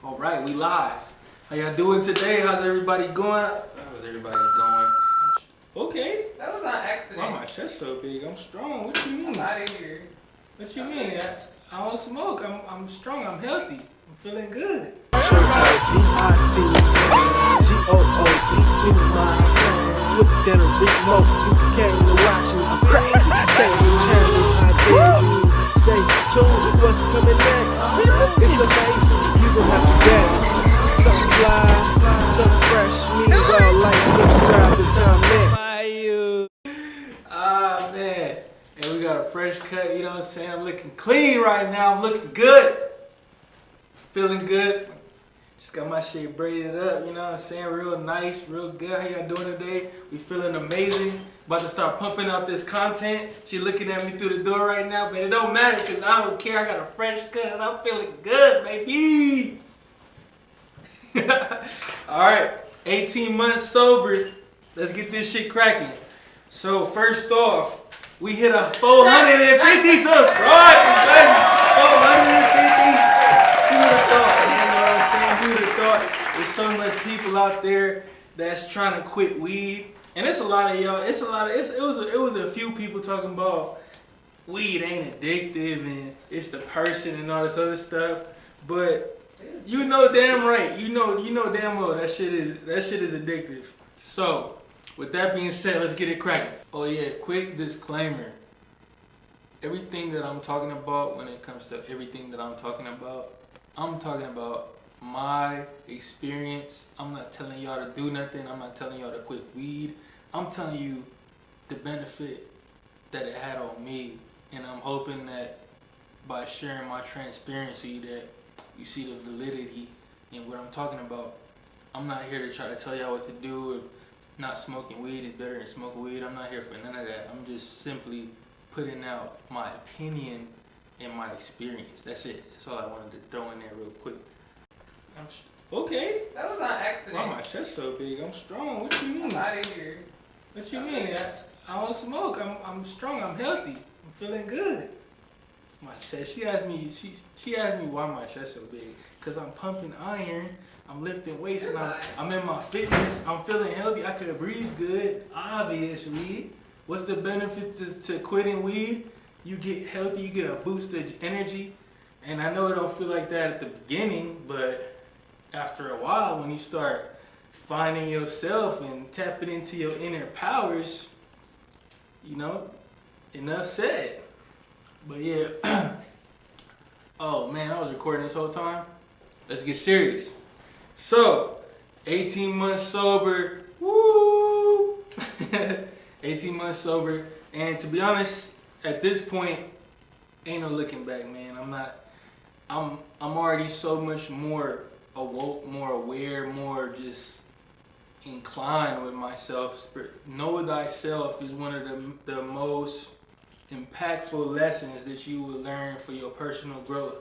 All right, we live. How y'all doing today? How's everybody going? How's everybody going? Okay. That was on accident. Why my chest so big? I'm strong. What you mean? I'm out of here. What you mean? I don't smoke. I'm strong. I'm healthy. I'm feeling good. G-O-O-D to my friends. Looked at a remote, you came to watch me. I'm crazy. Change the channel, I dare you. Stay tuned, what's coming next? It's amazing, you gon' have to guess. Some fly, some fresh. Meanwhile, like, subscribe, and comment. Ah, man. And we got a fresh cut, you know what I'm saying? I'm looking clean right now. I'm looking good. Feeling good. Just got my shit braided up, you know what I'm saying? Real nice, real good. How y'all doing today? We feeling amazing. About to start pumping out this content. She looking at me through the door right now, but it don't matter because I don't care. I got a fresh cut and I'm feeling good, baby. All right, 18 months sober. Let's get this shit cracking. So first off, we hit a 450 subscribers, baby. 450. Who would have thought? You know what I'm saying? Who would have thought? There's so much people out there that's trying to quit weed, and it's a lot of y'all. It was a few people talking about weed ain't addictive and it's the person and all this other stuff, but you know damn right, you know damn well that shit is addictive. So with that being said, let's get it cracking. Oh yeah, quick disclaimer. Everything that I'm talking about, when it comes to everything that I'm talking about my experience. I'm not telling y'all to do nothing. I'm not telling y'all to quit weed. I'm telling you the benefit that it had on me. And I'm hoping that by sharing my transparency that you see the validity in what I'm talking about. I'm not here to try to tell y'all what to do. If not smoking weed is better than smoking weed, I'm not here for none of that. I'm just simply putting out my opinion and my experience. That's it. That's all I wanted to throw in there real quick. Okay. That was on accident. Why my chest so big? I'm strong. What you mean? I'm out of here. What you mean? I don't smoke. I'm strong. I'm healthy. I'm feeling good. My chest. She asked me why my chest so big. Cause I'm pumping iron. I'm lifting weights and I'm in my fitness. I'm feeling healthy. I could breathe good. Obviously. What's the benefits to quitting weed? You get healthy. You get a boost of energy. And I know it don't feel like that at the beginning, but after a while, when you start finding yourself and tapping into your inner powers, you know, enough said. But yeah, oh man, I was recording this whole time. Let's get serious. So, 18 months sober, woo! 18 months sober, and to be honest, at this point, ain't no looking back, man. I'm already so much more awoke, more aware, more just inclined with myself. Know thyself is one of the most impactful lessons that you will learn for your personal growth.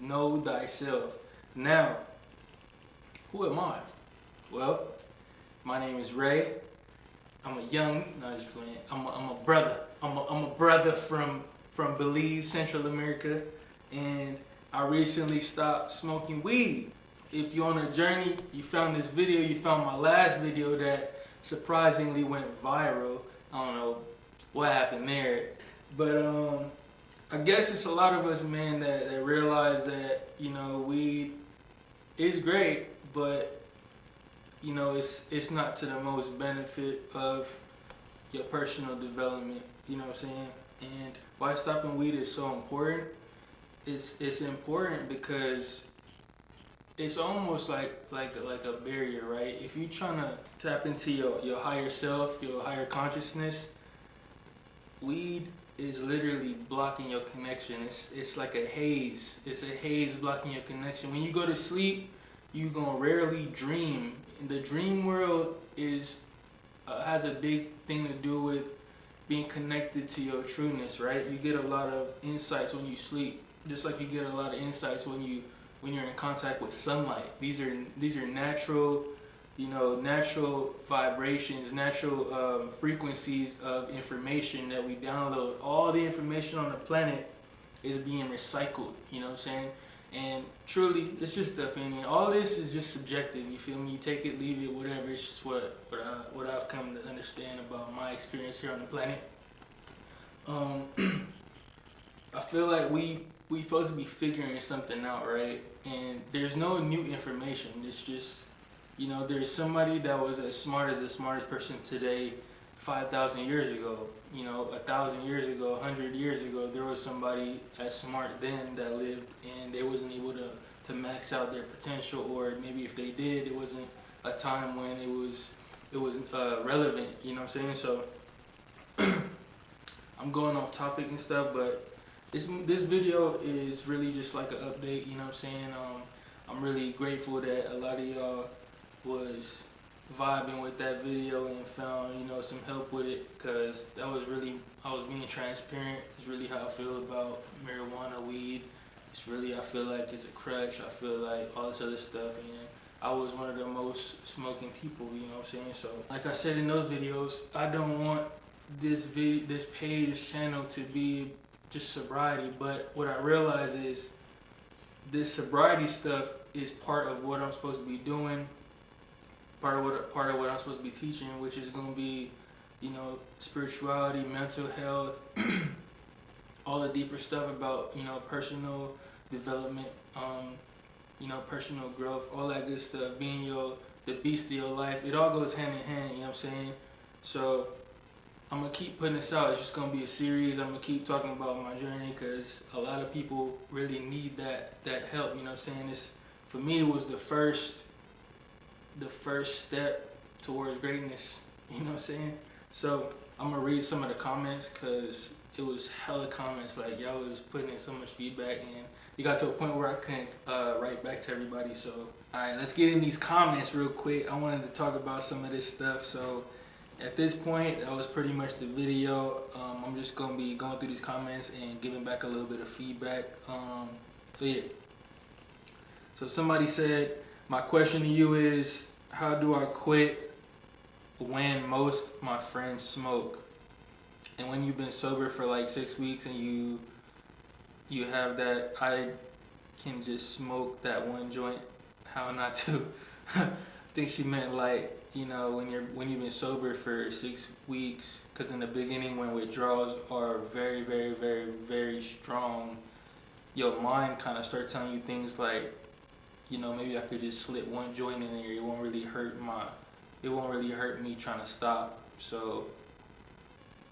Know thyself. Now, who am I? Well, my name is Ray. I'm just playing. I'm a brother. I'm a brother from Belize, Central America, and I recently stopped smoking weed. If you're on a journey, you found this video, you found my last video that surprisingly went viral. I don't know what happened there, but I guess it's a lot of us, man, that realize that, you know, weed is great, but you know, it's not to the most benefit of your personal development. You know what I'm saying? And why stopping weed is so important? It's important because it's almost like a barrier, right? If you're trying to tap into your higher self, your higher consciousness, weed is literally blocking your connection. It's like a haze. It's a haze blocking your connection. When you go to sleep, you're gonna rarely dream. The dream world has a big thing to do with being connected to your trueness, right? You get a lot of insights when you sleep, just like you get a lot of insights when you're in contact with sunlight. These are natural, you know, natural vibrations, natural frequencies of information that we download. All the information on the planet is being recycled, you know what I'm saying? And truly, it's just the opinion. All this is just subjective. You feel me? You take it, leave it, whatever. It's just what I've come to understand about my experience here on the planet. I feel like we supposed to be figuring something out, right? And there's no new information. It's just, there's somebody that was as smart as the smartest person today, 5,000 years ago. 1,000 years ago, 100 years ago, there was somebody as smart then that lived, and they wasn't able to max out their potential, or maybe if they did, it wasn't a time when it was relevant. You know what I'm saying? So I'm going off topic and stuff, but this video is really just like an update. You know what I'm saying? I'm really grateful that a lot of y'all was vibing with that video and found some help with it, because that was really, I was being transparent. It's really how I feel about marijuana, weed. It's really, I feel like it's a crutch. I feel like all this other stuff, and I was one of the most smoking people. You know what I'm saying? So like I said in those videos, I don't want this page, this channel to be just sobriety, but what I realize is this sobriety stuff is part of what I'm supposed to be doing, part of what I'm supposed to be teaching, which is going to be, spirituality, mental health, all the deeper stuff about, personal development, personal growth, all that good stuff, being the beast of your life. It all goes hand in hand, you know what I'm saying? So I'm going to keep putting this out. It's just going to be a series. I'm going to keep talking about my journey, because a lot of people really need that help, you know what I'm saying? For me, it was the first step towards greatness, you know what I'm saying? So I'm gonna read some of the comments, because it was hella comments. Like, y'all was putting in so much feedback, and it got to a point where I couldn't write back to everybody. So alright, let's get in these comments real quick. I wanted to talk about some of this stuff. So at this point, that was pretty much the video. I'm just gonna be going through these comments and giving back a little bit of feedback. So yeah, so somebody said, my question to you is, how do I quit when most my friends smoke? And when you've been sober for like 6 weeks and you have that, I can just smoke that one joint, how not to? I think she meant like, when you've been sober for 6 weeks, because in the beginning when withdrawals are very, very, very, very strong, your mind kind of starts telling you things like, maybe I could just slip one joint in there. It won't really hurt me trying to stop. So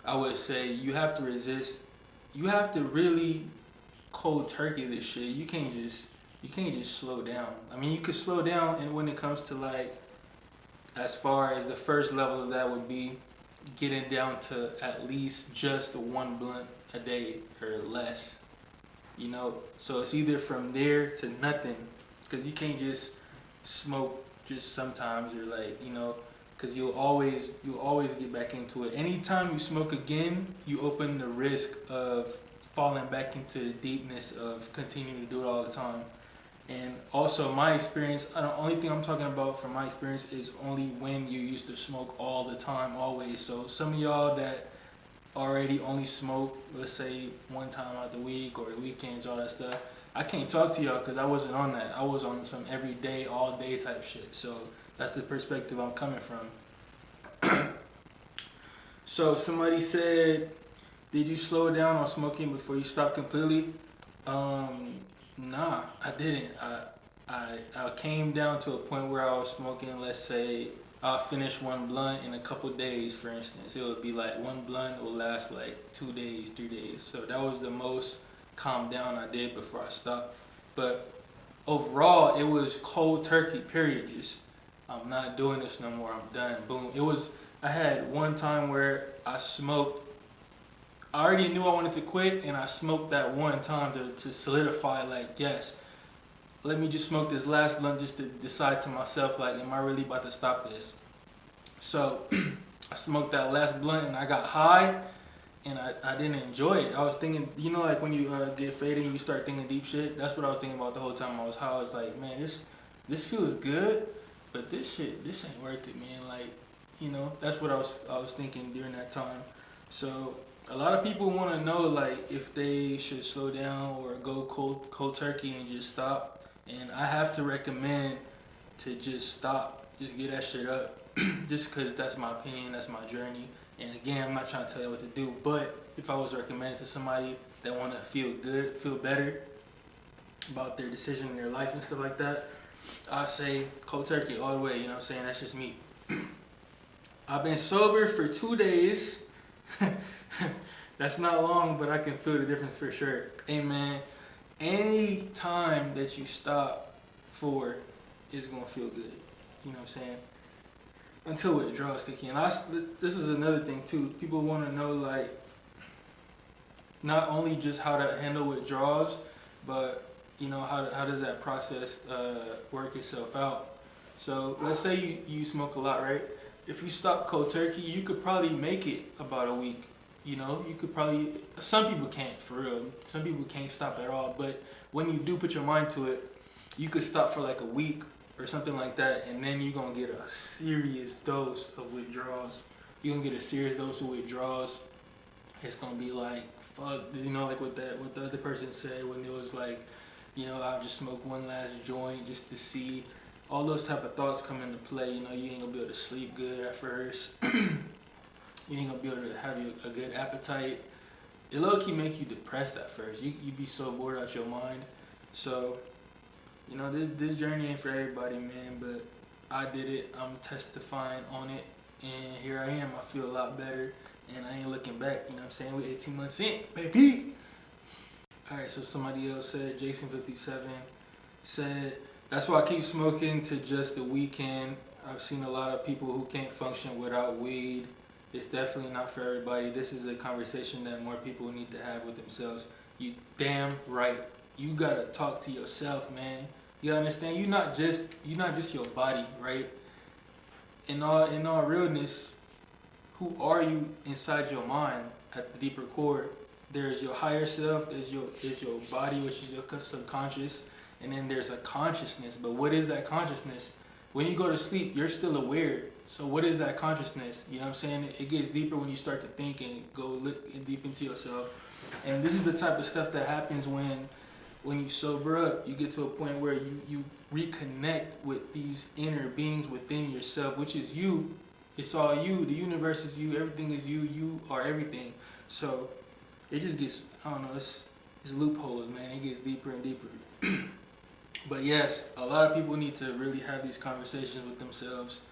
I would say you have to resist. You have to really cold turkey this shit. You can't just slow down. I mean, you could slow down, and when it comes to like, as far as the first level of that would be getting down to at least just one blunt a day or less. So it's either from there to nothing. Because you can't just smoke just sometimes, or like, because you'll always get back into it. Anytime you smoke again, you open the risk of falling back into the deepness of continuing to do it all the time. And also my experience, the only thing I'm talking about from my experience is only when you used to smoke all the time, always. So some of y'all that already only smoke, let's say one time out the week or weekends, all that stuff, I can't talk to y'all because I wasn't on that. I was on some everyday, all day type shit. So that's the perspective I'm coming from. So somebody said, did you slow down on smoking before you stopped completely? Nah, I didn't. I came down to a point where I was smoking, let's say, I'll finish one blunt in a couple days, for instance. It would be like one blunt will last like 2 days, 3 days. So that was the most calm down I did before I stopped. But overall, it was cold turkey, period. Just, I'm not doing this no more. I'm done. Boom. I had one time where I smoked. I already knew I wanted to quit, and I smoked that one time to solidify, like, yes, let me just smoke this last blunt just to decide to myself, like, am I really about to stop this? So I smoked that last blunt, and I got high, and I didn't enjoy it. I was thinking, like when you get faded and you start thinking deep shit, that's what I was thinking about the whole time I was high. I was like, man, this feels good, but this ain't worth it, man. Like, that's what I was thinking during that time. So A lot of people want to know like if they should slow down or go cold turkey and just stop. And I have to recommend to just stop, just get that shit up, just because that's my opinion, that's my journey. And again, I'm not trying to tell you what to do, but if I was recommending to somebody that want to feel good, feel better about their decision in their life and stuff like that, I say cold turkey all the way. You know what I'm saying? That's just me. I've been sober for 2 days. That's not long, but I can feel the difference for sure. Hey man, any time that you stop for is gonna feel good. You know what I'm saying? Until withdrawals kick in. This is another thing too. People want to know like not only just how to handle withdrawals, but you know how does that process work itself out. So let's say you smoke a lot, right? If you stop cold turkey, you could probably make it about a week. You know, you could probably. Some people can't, for real. Some people can't stop at all. But when you do put your mind to it, you could stop for like a week or something like that, and then you're gonna get a serious dose of withdrawals. You're gonna get a serious dose of withdrawals. It's gonna be like, fuck, you know, like what the other person said when it was like, you know, I'll just smoke one last joint just to see. All those type of thoughts come into play. You know, you ain't gonna be able to sleep good at first. You ain't gonna be able to have a good appetite. It low-key make you depressed at first. You be so bored out your mind. So, you know, this journey ain't for everybody, man, but I did it. I'm testifying on it, and here I am. I feel a lot better, and I ain't looking back. You know what I'm saying? We're 18 months in, baby. All right, so somebody else said, Jason57 said, that's why I keep smoking to just the weekend. I've seen a lot of people who can't function without weed. It's definitely not for everybody. This is a conversation that more people need to have with themselves. You damn right. You gotta talk to yourself, man. You understand? You're not just your body, right? In all realness, who are you inside your mind at the deeper core? There's your higher self, there's your body, which is your subconscious, and then there's a consciousness. But what is that consciousness? When you go to sleep, you're still aware. So what is that consciousness? You know what I'm saying? It gets deeper when you start to think and go look deep into yourself. And this is the type of stuff that happens when you sober up. You get to a point where you reconnect with these inner beings within yourself, which is you. It's all you. The universe is you. Everything is you. You are everything. So it just gets, I don't know, it's loopholes, man. It gets deeper and deeper. But yes, a lot of people need to really have these conversations with themselves.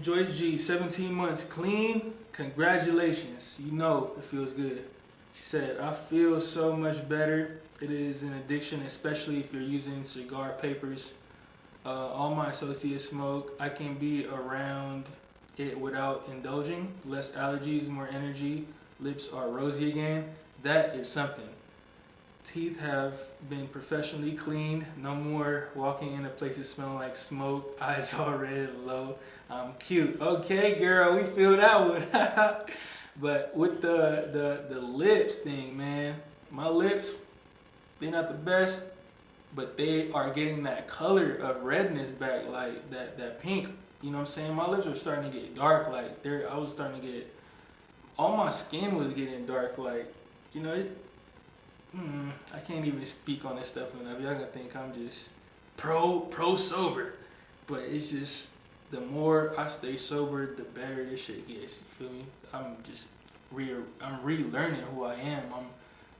Joyce G, 17 months clean. Congratulations. You know it feels good. She said, I feel so much better. It is an addiction, especially if you're using cigar papers. All my associates smoke. I can be around it without indulging. Less allergies, more energy. Lips are rosy again. That is something. Teeth have been professionally cleaned. No more walking into places smelling like smoke. Eyes all red and low. I'm cute. Okay, girl, we feel that one. But with the lips thing, man, my lips, they're not the best, but they are getting that color of redness back, like that pink. You know what I'm saying? My lips are starting to get dark. Like I was starting to get, all my skin was getting dark. Like, you know, I can't even speak on this stuff enough. Y'all gonna think I'm just pro sober, but it's just the more I stay sober, the better this shit gets. You feel me? I'm just I'm relearning who I am.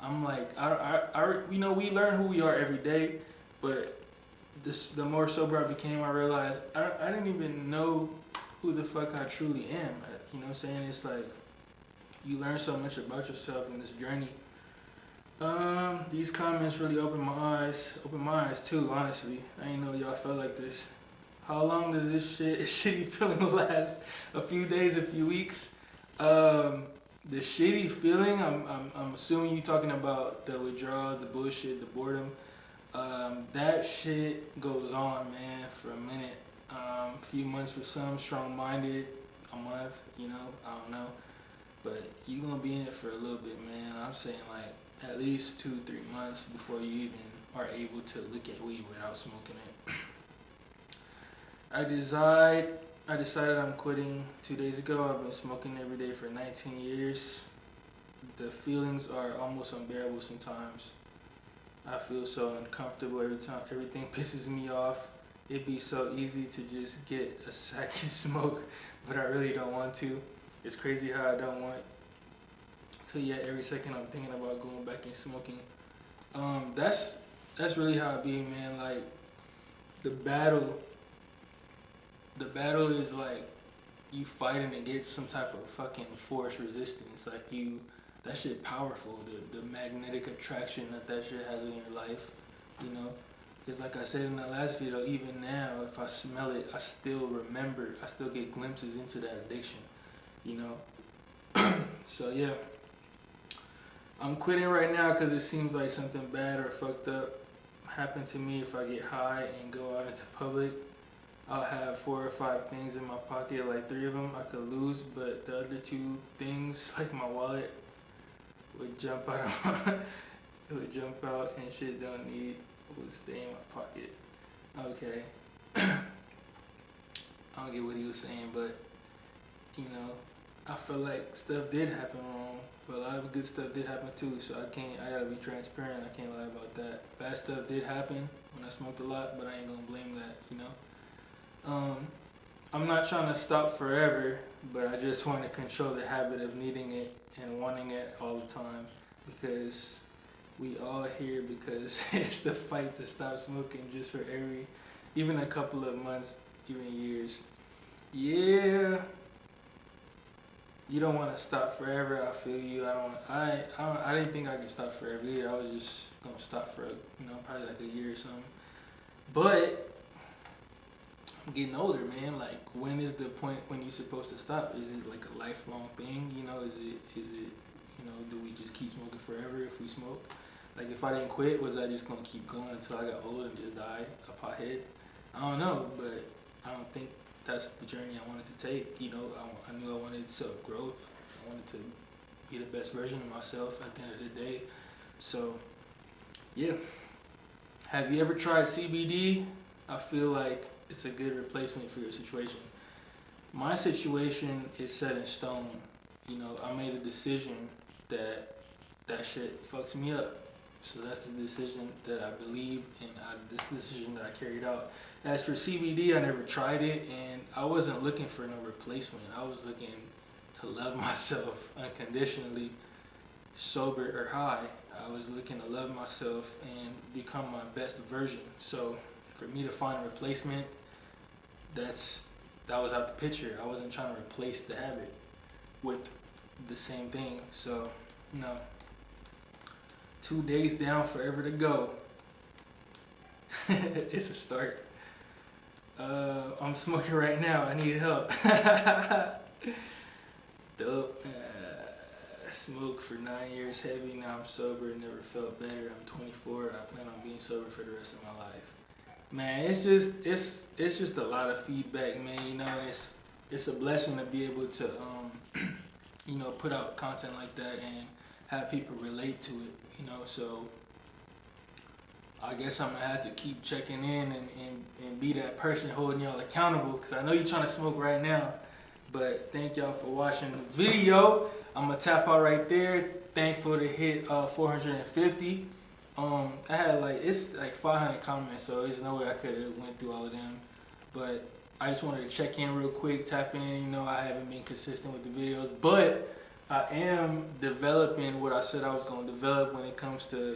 I'm like you know, we learn who we are every day, but the more sober I became, I realized I didn't even know who the fuck I truly am. You know what I'm saying? It's like you learn so much about yourself in this journey. These comments really opened my eyes too, honestly. I didn't know y'all felt like this. How long does this shitty feeling last? A few days, a few weeks? The shitty feeling, I'm assuming you talking about the withdrawals, the bullshit, the boredom. That shit goes on, man, for a minute. A few months for some, strong-minded, a month, you know, I don't know. But you're gonna be in it for a little bit, man. I'm saying like at least 2-3 months before you even are able to look at weed without smoking it. I decided I'm quitting 2 days ago. I've been smoking every day for 19 years. The feelings are almost unbearable sometimes. I feel so uncomfortable every time. Everything pisses me off. It'd be so easy to just get a sack and smoke, but I really don't want to. It's crazy how I don't want to, yet every second I'm thinking about going back and smoking. That's really how it be, man. Like the battle is like you fighting against some type of fucking force resistance. Like that shit powerful. The magnetic attraction that shit has in your life, you know. Because like I said in the last video, even now, if I smell it, I still remember. I still get glimpses into that addiction, you know. So yeah, I'm quitting right now because it seems like something bad or fucked up happened to me. If I get high and go out into public, I'll have 4 or 5 things in my pocket. Like 3 of them I could lose, but the other 2 things, like my wallet, would jump out. It would jump out, and shit don't need would stay in my pocket. Okay. I don't get what he was saying, but you know, I feel like stuff did happen wrong, but a lot of good stuff did happen too. So I gotta be transparent. I can't lie about that. Bad stuff did happen when I smoked a lot, but I ain't gonna blame that, you know. I'm not trying to stop forever, but I just want to control the habit of needing it and wanting it all the time, because we all here because it's the fight to stop smoking just for even a couple of months, even years. Yeah, you don't want to stop forever. I feel you. I didn't think I could stop forever either. I was just gonna stop for probably like a year or something. But I'm getting older, man. Like, when is the point when you're supposed to stop? Is it like a lifelong thing? You know, is it do we just keep smoking forever if we smoke? Like, if I didn't quit, was I just gonna keep going until I got old and just die a pothead? I don't know, but I don't think that's the journey I wanted to take. You know, I knew I wanted self-growth. I wanted to be the best version of myself at the end of the day. So, yeah. Have you ever tried CBD? I feel like it's a good replacement for your situation. My situation is set in stone. You know, I made a decision that shit fucks me up. So that's the decision that I believed, and this decision that I carried out. As for CBD, I never tried it, and I wasn't looking for no replacement. I was looking to love myself unconditionally, sober or high. I was looking to love myself and become my best version. So for me to find a replacement, that was out the picture. I wasn't trying to replace the habit with the same thing. So no. 2 days down, forever to go. It's a start. I'm smoking right now. I need help. Dope. Smoked for 9 years heavy. Now I'm sober. Never felt better. I'm 24. I plan on being sober for the rest of my life. Man, it's just a lot of feedback, man. You know, it's a blessing to be able to put out content like that and have people relate to it. You know, so I guess I'm gonna have to keep checking in and be that person holding y'all accountable, because I know you're trying to smoke right now. But thank y'all for watching the video. I'm gonna tap out right there. Thankful to hit 450. I had it's like 500 comments, so there's no way I could have went through all of them. But I just wanted to check in real quick, tap in. You know, I haven't been consistent with the videos, but I am developing what I said I was going to develop when it comes to,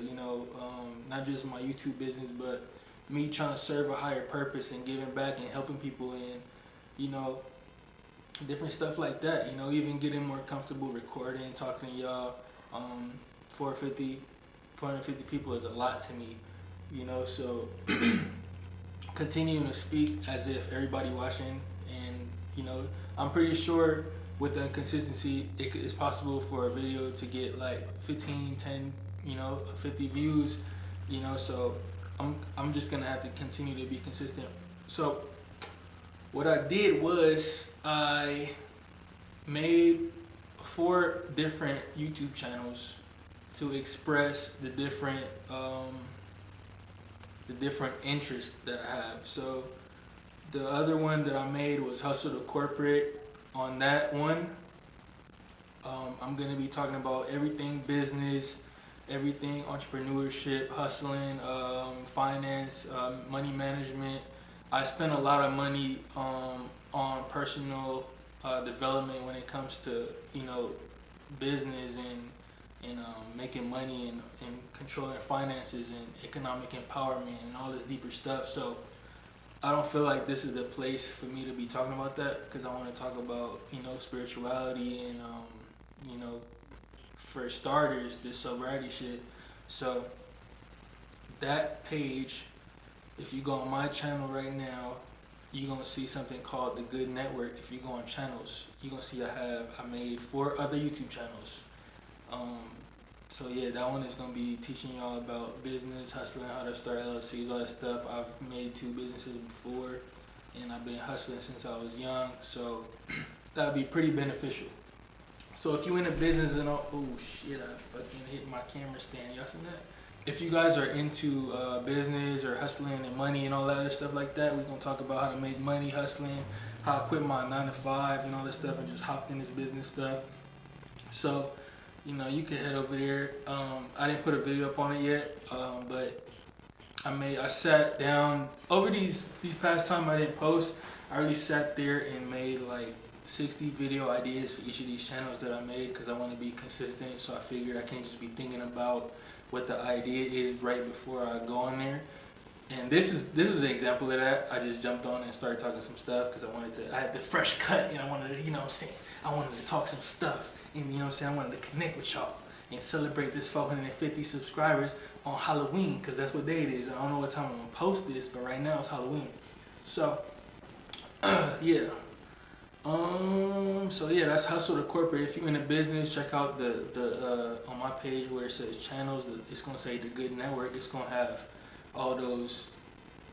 not just my YouTube business, but me trying to serve a higher purpose and giving back and helping people and, different stuff like that. You know, even getting more comfortable recording, talking to y'all. 450 people is a lot to me, so continuing to speak as if everybody watching, and, I'm pretty sure with the inconsistency, it's possible for a video to get like 15, 10, 50 views, so I'm just gonna have to continue to be consistent. So what I did was I made 4 different YouTube channels to express the different interests that I have. So The other one that I made was Hustle to Corporate. On that one, I'm gonna be talking about everything business, everything entrepreneurship, hustling, finance, money management. I spend a lot of money on personal development when it comes to business and making money and controlling finances and economic empowerment and all this deeper stuff. So I don't feel like this is the place for me to be talking about that, because I want to talk about spirituality and for starters, this sobriety shit. So that page, if you go on my channel right now, you're gonna see something called the Good Network. If you go on channels, you're gonna see I made 4 other YouTube channels. So yeah, that one is gonna be teaching y'all about business, hustling, how to start LLCs, all that stuff. I've made 2 businesses before, and I've been hustling since I was young, so that would be pretty beneficial. So if you in a business and all, oh shit, I fucking hit my camera stand. Y'all seen that? If you guys are into business or hustling and money and all that other stuff like that, we're gonna talk about how to make money hustling, how I quit my 9 to 5 and all this stuff and just hopped in this business stuff. So, you can head over there. I didn't put a video up on it yet, but I sat down over these past time I didn't post. I really sat there and made like 60 video ideas for each of these channels that I made, because I want to be consistent. So I figured I can't just be thinking about what the idea is right before I go on there. And this is an example of that. I just jumped on and started talking some stuff because I had the fresh cut and I wanted to, I wanted to talk some stuff. And I wanted to connect with y'all and celebrate this 450 subscribers on Halloween, because that's what day it is. I don't know what time I'm gonna post this, but right now it's Halloween. So yeah. So yeah, that's Hustle to Corporate. If you're in a business, check out the on my page where it says channels. It's gonna say the Good Network. It's gonna have all those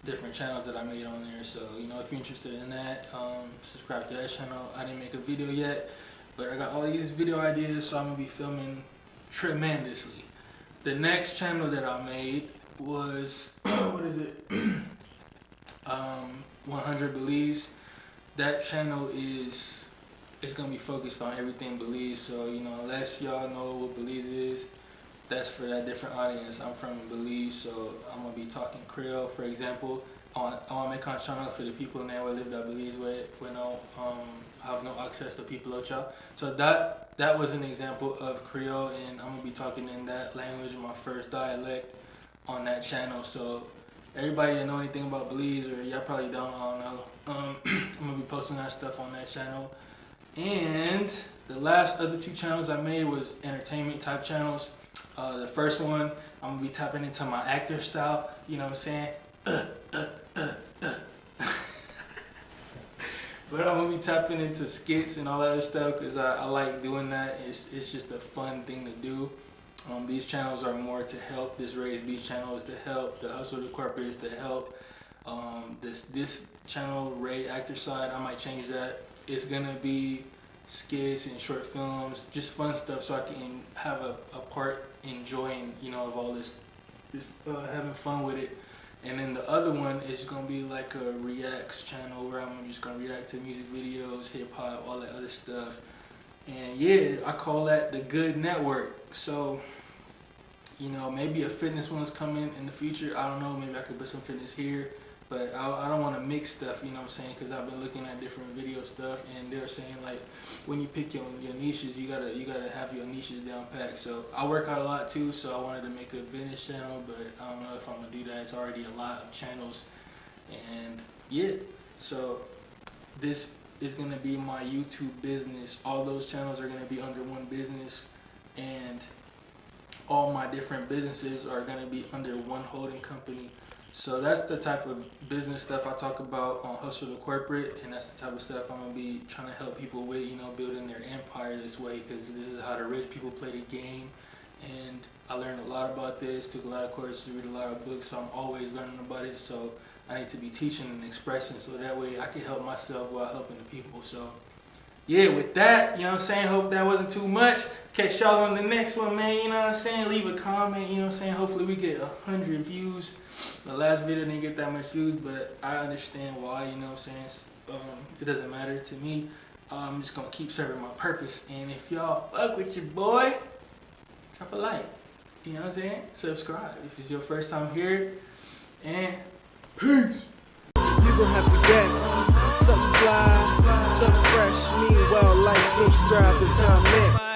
different channels that I made on there. So if you're interested in that, subscribe to that channel. I didn't make a video yet, but I got all these video ideas, so I'm gonna be filming tremendously. The next channel that I made was what is it? 100 Believes. That channel it's gonna be focused on everything Belize. So unless y'all know what Belize is, that's for that different audience. I'm from Belize, so I'm gonna be talking Creole, for example. I want to make a channel for the people in there who live that Belize way, when have no access to people like y'all. So that was an example of Creole, and I'm gonna be talking in that language, my first dialect, on that channel. So everybody that know anything about Belize, or y'all probably don't, I don't know. I'm gonna be posting that stuff on that channel. And the last other 2 channels I made was entertainment type channels. The first one, I'm gonna be tapping into my actor style, you know what I'm saying? But I'm gonna be tapping into skits and all that other stuff, because I like doing that. It's just a fun thing to do. These channels are more to help. This Raised Beast channel is to help. The Hustle to Corporate is to help. This channel, Ray Actor Side, I might change that. It's gonna be skits and short films, just fun stuff, so I can have a part enjoying, of all this having fun with it. And then the other one is gonna be like a reacts channel, where I'm just gonna react to music videos, hip hop, all that other stuff. And yeah, I call that the Good Network. So maybe a fitness one's coming in the future. I don't know, maybe I could put some fitness here, but I don't want to mix stuff, what I'm saying, because I've been looking at different video stuff, and they're saying like when you pick your niches, you gotta have your niches down packed. So I work out a lot too, so I wanted to make a fitness channel, but I don't know if I'm gonna do that. It's already a lot of channels, and yeah, so this is gonna be my YouTube business. All those channels are gonna be under one business, and all my different businesses are gonna be under one holding company. So that's the type of business stuff I talk about on Hustle to Corporate, and that's the type of stuff I'm gonna be trying to help people with, building their empire this way, because this is how the rich people play the game. And I learned a lot about this, took a lot of courses, read a lot of books, so I'm always learning about it. So I need to be teaching and expressing, so that way I can help myself while helping the people. So yeah, with that, you know what I'm saying? Hope that wasn't too much. Catch y'all on the next one, man. You know what I'm saying? Leave a comment, you know what I'm saying? Hopefully we get 100 views. The last video didn't get that much views, but I understand why, you know what I'm saying? It doesn't matter to me. I'm just gonna keep serving my purpose. And if y'all fuck with your boy, drop a like. You know what I'm saying? Subscribe if it's your first time here. And peace. You gon' have to guess. Something fly, something fresh. Meanwhile, like, subscribe, and comment.